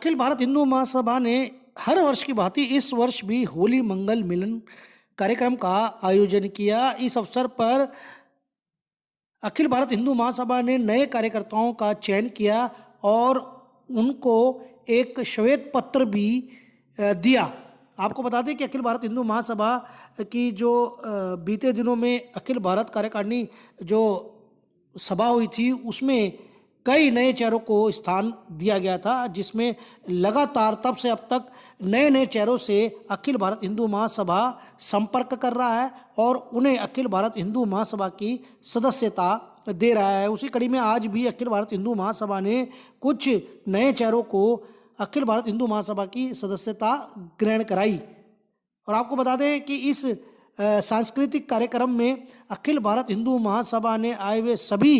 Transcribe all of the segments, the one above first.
अखिल भारत हिंदू महासभा ने हर वर्ष की भांति इस वर्ष भी होली मंगल मिलन कार्यक्रम का आयोजन किया। इस अवसर पर अखिल भारत हिंदू महासभा ने नए कार्यकर्ताओं का चयन किया और उनको एक श्वेत पत्र भी दिया। आपको बता दें कि अखिल भारत हिंदू महासभा की जो बीते दिनों में अखिल भारत कार्यकारिणी जो सभा हुई थी उसमें कई नए चेहरों को स्थान दिया गया था, जिसमें लगातार तब से अब तक नए नए चेहरों से अखिल भारत हिंदू महासभा संपर्क कर रहा है और उन्हें अखिल भारत हिंदू महासभा की सदस्यता दे रहा है। उसी कड़ी में आज भी अखिल भारत हिंदू महासभा ने कुछ नए चेहरों को अखिल भारत हिंदू महासभा की सदस्यता ग्रहण कराई। और आपको बता दें कि इस सांस्कृतिक कार्यक्रम में अखिल भारत हिंदू महासभा ने आए हुए सभी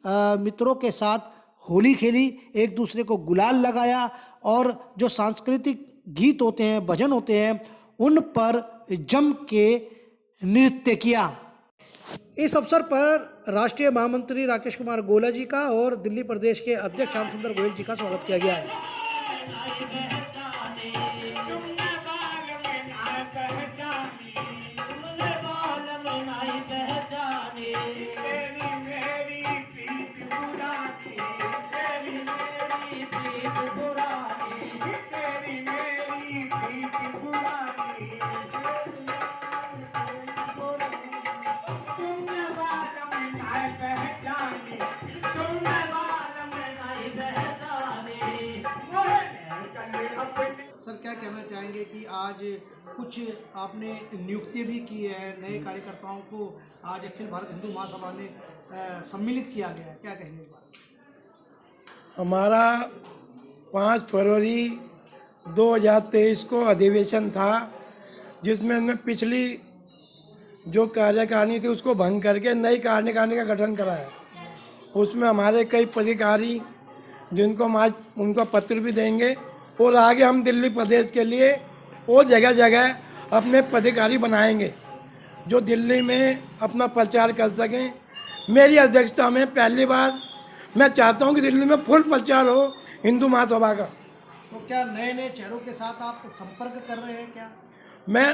मित्रों के साथ होली खेली, एक दूसरे को गुलाल लगाया और जो सांस्कृतिक गीत होते हैं, भजन होते हैं, उन पर जम के नृत्य किया। इस अवसर पर राष्ट्रीय महामंत्री राकेश कुमार गोला जी का और दिल्ली प्रदेश के अध्यक्ष श्याम सुंदर गोयल जी का स्वागत किया गया है। सर, क्या कहना चाहेंगे कि आज कुछ आपने नियुक्ति भी की है, नए कार्यकर्ताओं को आज अखिल भारत हिंदू महासभा ने सम्मिलित किया गया है, क्या कहेंगे इस बारे? हमारा 5 फरवरी 2023 को अधिवेशन था, जिसमें हमने पिछली जो कार्यकारिणी थी उसको भंग करके नई कार्यकारिणी का गठन कराया। उसमें हमारे कई पदाधिकारी जिनको हम आज उनका पत्र भी देंगे और आगे हम दिल्ली प्रदेश के लिए वो जगह जगह अपने पदाधिकारी बनाएंगे जो दिल्ली में अपना प्रचार कर सकें। मेरी अध्यक्षता में पहली बार मैं चाहता हूं कि दिल्ली में फुल प्रचार हो हिंदू महासभा का। तो क्या नए नए चेहरों के साथ आप संपर्क कर रहे हैं क्या?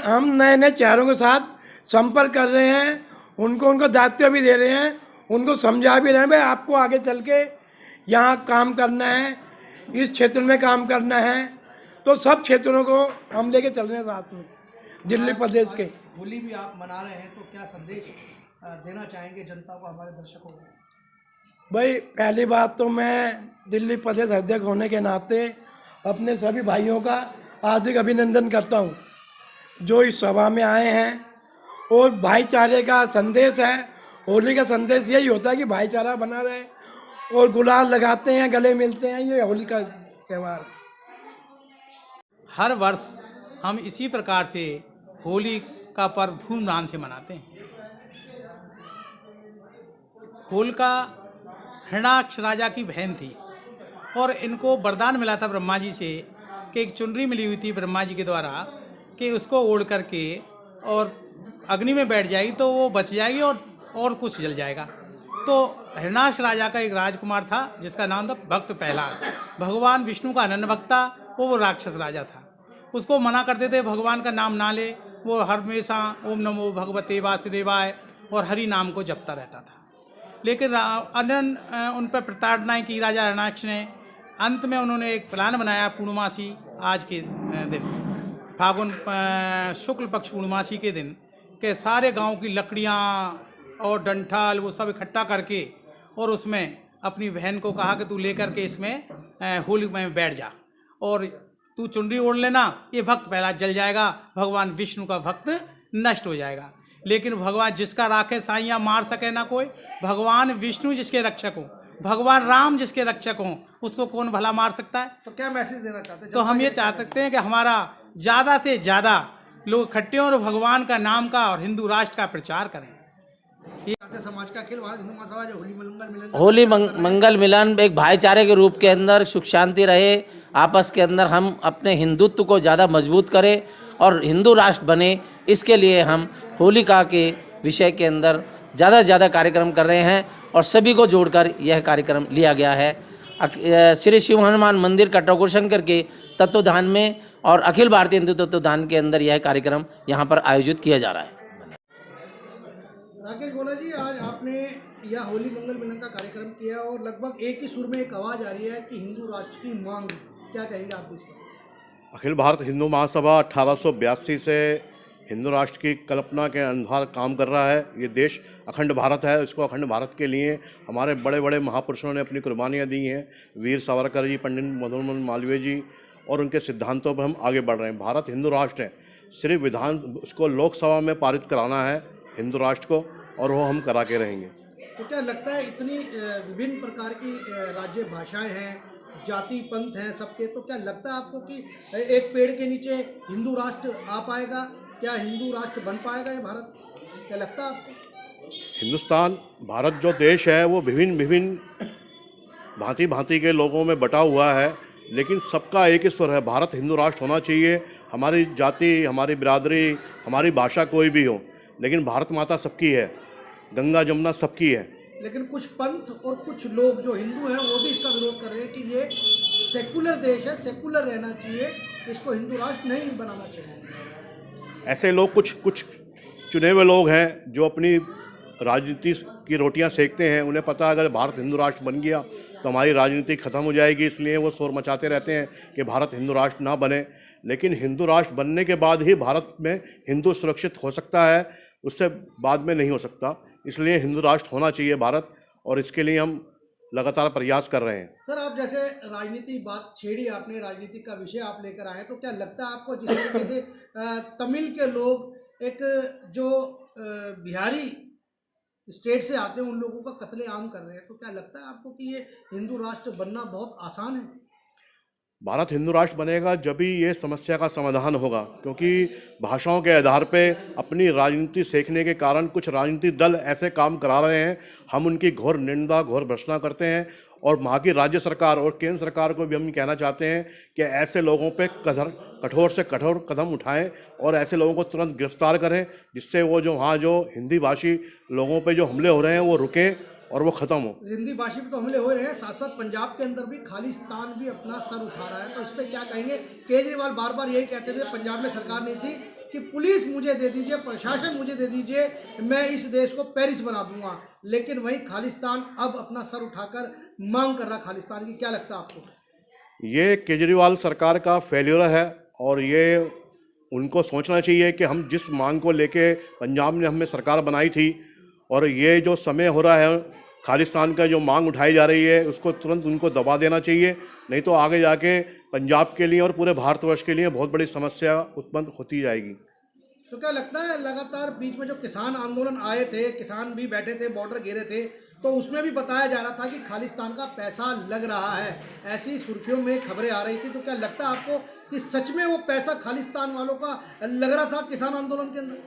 हम नए नए चेहरों के साथ संपर्क कर रहे हैं, उनको दायित्व भी दे रहे हैं, उनको समझा भी रहे हैं भाई आपको आगे चल के यहाँ काम करना है, इस क्षेत्र में काम करना है। तो सब क्षेत्रों को हम लेके चल रहे हैं साथ में दिल्ली प्रदेश के। होली भी आप मना रहे हैं तो क्या संदेश देना चाहेंगे जनता को, हमारे दर्शकों को? भाई पहली बात तो मैं दिल्ली प्रदेश अध्यक्ष होने के नाते अपने सभी भाइयों का हार्दिक अभिनंदन करता हूँ जो इस सभा में आए हैं। और भाईचारे का संदेश है, होली का संदेश यही होता है कि भाईचारा बना रहे और गुलाल लगाते हैं, गले मिलते हैं, ये होली का त्यौहार है। हर वर्ष हम इसी प्रकार से होली का पर्व धूमधाम से मनाते हैं। होलिका हिरण्याक्ष राजा की बहन थी और इनको वरदान मिला था ब्रह्मा जी से कि एक चुनरी मिली हुई थी ब्रह्मा जी के द्वारा कि उसको ओढ़ करके और अग्नि में बैठ जाएगी तो वो बच जाएगी और कुछ जल जाएगा। तो हिरण्याक्ष राजा का एक राजकुमार था जिसका नाम था भक्त प्रहलाद। भगवान विष्णु का अनन्य भक्ता वो राक्षस राजा था। उसको मना करते थे भगवान का नाम ना ले, वो हमेशा ओम नमो भगवते वासुदेवाय और हरि नाम को जपता रहता था। लेकिन उन पर प्रताड़नाएं की राजा हिरण्याक्ष ने। अंत में उन्होंने एक प्लान बनाया पूर्णमासी आज के दिन, फागुन शुक्ल पक्ष पूर्णमासी के दिन, के सारे गांव की लकड़ियां और डंठल वो सब इकट्ठा करके और उसमें अपनी बहन को कहा कि तू लेकर के इसमें होली में बैठ जा और तू चुनरी ओढ़ लेना, ये भक्त पहला जल जाएगा, भगवान विष्णु का भक्त नष्ट हो जाएगा। लेकिन भगवान जिसका राखे साइयाँ मार सके ना कोई, भगवान विष्णु जिसके रक्षक हो, भगवान राम जिसके रक्षक हो, उसको कौन भला मार सकता है? तो क्या मैसेज देना चाहते हैं? तो हम ये चाह सकते हैं कि हमारा ज़्यादा से ज़्यादा लोग इकट्ठे और भगवान का नाम का और हिंदू राष्ट्र का प्रचार करें। समाज का अखिल भारत हिंदू महासभा जो होली मंगल मिलन एक भाईचारे के रूप के अंदर सुख शांति रहे, आपस के अंदर हम अपने हिंदुत्व को ज़्यादा मजबूत करें और हिंदू राष्ट्र बने, इसके लिए हम होलिका के विषय के अंदर ज़्यादा से ज़्यादा कार्यक्रम कर रहे हैं और सभी को जोड़कर यह कार्यक्रम लिया गया है। श्री शिव हनुमान मंदिर कटोकुर शंकर के तत्वधान में और अखिल भारतीय हिंदू तत्वधान के अंदर यह कार्यक्रम यहाँ पर आयोजित किया जा रहा है। राकेश गोला जी, आज आपने यह होली मंगल मिलन का कार्यक्रम किया और लगभग एक ही सुर में एक आवाज़ आ रही है कि हिंदू राष्ट्र की मांग, क्या कहेंगे आप इस पर? अखिल भारत हिंदू महासभा 1882 से हिंदू राष्ट्र की कल्पना के अनुसार काम कर रहा है। ये देश अखंड भारत है, इसको अखंड भारत के लिए हमारे बड़े बड़े महापुरुषों ने अपनी कुर्बानियाँ दी हैं। वीर सावरकर जी, पंडित मदन मोहन मालवीय जी, और उनके सिद्धांतों पर हम आगे बढ़ रहे हैं। भारत हिंदू राष्ट्र है, सिर्फ उसको लोकसभा में पारित कराना है हिंदू राष्ट्र को, और वो हम करा के रहेंगे। तो क्या लगता है इतनी विभिन्न प्रकार की राज्य भाषाएं हैं, जाति पंथ हैं सबके, तो क्या लगता है आपको कि एक पेड़ के नीचे हिंदू राष्ट्र आ पाएगा? क्या हिंदू राष्ट्र बन पाएगा ये भारत? क्या लगता है आपको? हिंदुस्तान, भारत जो देश है वो विभिन्न भांति भांति के लोगों में बटा हुआ है, लेकिन सबका एक ही स्वर है, भारत हिंदू राष्ट्र होना चाहिए। हमारी जाति, हमारी बिरादरी, हमारी भाषा कोई भी हो, लेकिन भारत माता सबकी है, गंगा जमुना सबकी है। लेकिन कुछ पंथ और कुछ लोग जो हिंदू हैं वो भी इसका विरोध कर रहे हैं कि ये सेकुलर देश है, सेकुलर रहना चाहिए, इसको हिंदू राष्ट्र नहीं बनाना चाहिए। ऐसे लोग कुछ चुने हुए लोग हैं जो अपनी राजनीति की रोटियां सेकते हैं। उन्हें पता है अगर भारत हिंदू राष्ट्र बन गया तो हमारी राजनीति खत्म हो जाएगी, इसलिए वो शोर मचाते रहते हैं कि भारत हिंदू राष्ट्र ना बने। लेकिन हिंदू राष्ट्र बनने के बाद ही भारत में हिंदू सुरक्षित हो सकता है, उससे बाद में नहीं हो सकता। इसलिए हिंदू राष्ट्र होना चाहिए भारत, और इसके लिए हम लगातार प्रयास कर रहे हैं। सर, आप जैसे राजनीति बात छेड़ी आपने, राजनीति का विषय आप लेकर आए, तो क्या लगता है आपको जिस तरीके से तमिल के लोग एक जो बिहारी स्टेट से आते हैं उन लोगों का कत्लेआम कर रहे हैं, तो क्या लगता है आपको कि ये हिंदू राष्ट्र बनना बहुत आसान है? भारत हिंदू राष्ट्र बनेगा जब ही ये समस्या का समाधान होगा, क्योंकि भाषाओं के आधार पे अपनी राजनीति सेकने के कारण कुछ राजनीतिक दल ऐसे काम करा रहे हैं। हम उनकी घोर निंदा, घोर भर्त्सना करते हैं, और वहाँ की राज्य सरकार और केंद्र सरकार को भी हम कहना चाहते हैं कि ऐसे लोगों पे कठोर से कठोर कदम उठाएं और ऐसे लोगों को तुरंत गिरफ्तार करें, जिससे वो जो वहाँ जो हिंदी भाषी लोगों पे जो हमले हो रहे हैं वो रुकें और वो ख़त्म हो। हिंदी भाषी पे तो हमले हो रहे हैं, साथ साथ पंजाब के अंदर भी खालिस्तान भी अपना सर उठा रहा है, तो इस पर क्या कहेंगे? केजरीवाल बार बार यही कहते थे पंजाब में सरकार नहीं थी कि पुलिस मुझे दे दीजिए, प्रशासन मुझे दे दीजिए, मैं इस देश को पेरिस बना दूंगा, लेकिन वहीं खालिस्तान अब अपना सर उठाकर मांग कर रहा खालिस्तान की। क्या लगता है आपको? ये केजरीवाल सरकार का फेल्यूर है, और ये उनको सोचना चाहिए कि हम जिस मांग को लेके पंजाब ने हमें सरकार बनाई थी, और ये जो समय हो रहा है खालिस्तान का जो मांग उठाई जा रही है, उसको तुरंत उनको दबा देना चाहिए, नहीं तो आगे जाके पंजाब के लिए और पूरे भारतवर्ष के लिए बहुत बड़ी समस्या उत्पन्न होती जाएगी। तो क्या लगता है लगातार बीच में जो किसान आंदोलन आए थे, किसान भी बैठे थे, बॉर्डर घेरे थे, तो उसमें भी बताया जा रहा था कि खालिस्तान का पैसा लग रहा है, ऐसी सुर्खियों में खबरें आ रही थी, तो क्या लगता है आपको कि सच में वो पैसा खालिस्तान वालों का लग रहा था किसान आंदोलन के अंदर?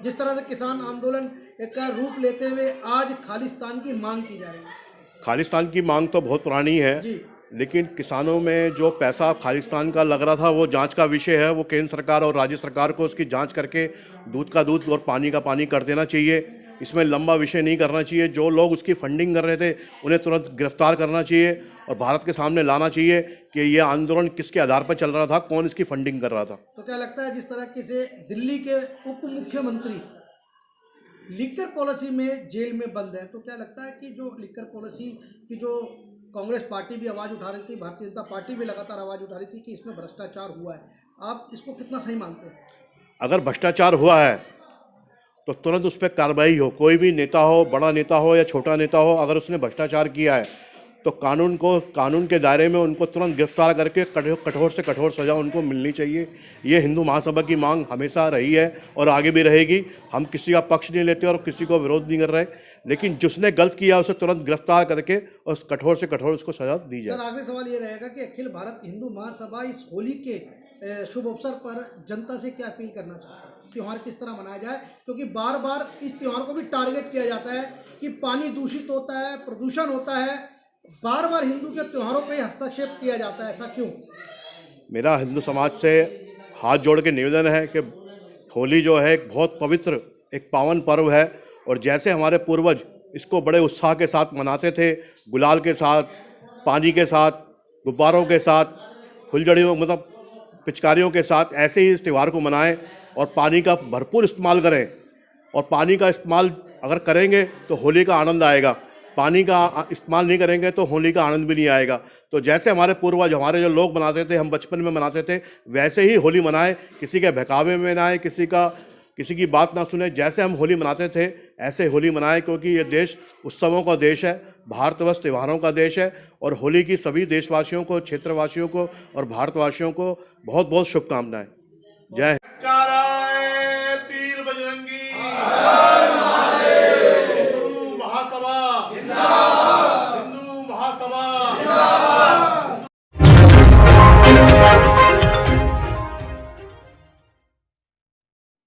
जिस तरह से किसान आंदोलन का रूप लेते हुए आज खालिस्तान की मांग की जा रही है। खालिस्तान की मांग तो बहुत पुरानी है जी, लेकिन किसानों में जो पैसा खालिस्तान का लग रहा था वो जांच का विषय है। वो केंद्र सरकार और राज्य सरकार को उसकी जांच करके दूध का दूध और पानी का पानी कर देना चाहिए। इसमें लंबा विषय नहीं करना चाहिए। जो लोग उसकी फंडिंग कर रहे थे उन्हें तुरंत गिरफ्तार करना चाहिए और भारत के सामने लाना चाहिए कि ये आंदोलन किसके आधार पर चल रहा था, कौन इसकी फंडिंग कर रहा था। तो क्या लगता है जिस तरह से दिल्ली के उप मुख्यमंत्री लिकर पॉलिसी में जेल में बंद है, तो क्या लगता है कि जो लिकर पॉलिसी की जो कांग्रेस पार्टी भी आवाज़ उठा रही थी, भारतीय जनता पार्टी भी लगातार आवाज़ उठा रही थी कि इसमें भ्रष्टाचार हुआ है, आप इसको कितना सही मानते हैं? अगर भ्रष्टाचार हुआ है तो तुरंत उस पर कार्रवाई हो। कोई भी नेता हो, बड़ा नेता हो या छोटा नेता हो, अगर उसने भ्रष्टाचार किया है तो कानून के दायरे में उनको तुरंत गिरफ्तार करके कठोर से कठोर सज़ा उनको मिलनी चाहिए। ये हिंदू महासभा की मांग हमेशा रही है और आगे भी रहेगी। हम किसी का पक्ष नहीं लेते और किसी को विरोध नहीं कर रहे, लेकिन जिसने गलत किया उसे तुरंत गिरफ्तार करके और कठोर से कठोर उसको सज़ा दी जाए। सर, आखिरी सवाल ये रहेगा कि अखिल भारत हिंदू महासभा इस होली के शुभ अवसर पर जनता से क्या अपील करना चाहता है? त्यौहार किस तरह मनाया जाए, क्योंकि बार बार इस त्यौहार को भी टारगेट किया जाता है कि पानी दूषित होता है, प्रदूषण होता है, बार बार हिंदू के त्योहारों पे हस्तक्षेप किया जाता है, ऐसा क्यों? मेरा हिंदू समाज से हाथ जोड़ के निवेदन है कि होली जो है एक बहुत पवित्र, एक पावन पर्व है, और जैसे हमारे पूर्वज इसको बड़े उत्साह के साथ मनाते थे, गुलाल के साथ, पानी के साथ, गुब्बारों के साथ, फुलझड़ियों मतलब पिचकारियों के साथ ऐसे ही इस त्यौहार को मनाएं और पानी का भरपूर इस्तेमाल करें। और पानी का इस्तेमाल अगर करेंगे तो होली का आनंद आएगा, पानी का इस्तेमाल नहीं करेंगे तो होली का आनंद भी नहीं आएगा। तो जैसे हमारे पूर्वज, हमारे जो लोग मनाते थे, हम बचपन में मनाते थे, वैसे ही होली मनाएं, किसी के बहकावे में ना आए, किसी की बात ना सुने। जैसे हम होली मनाते थे ऐसे होली मनाएं, क्योंकि ये देश उत्सवों का देश है, भारतवर्ष त्योहारों का देश है। और होली की सभी देशवासियों को, क्षेत्रवासियों को और भारतवासियों को बहुत बहुत शुभकामनाएं। जय हिंद।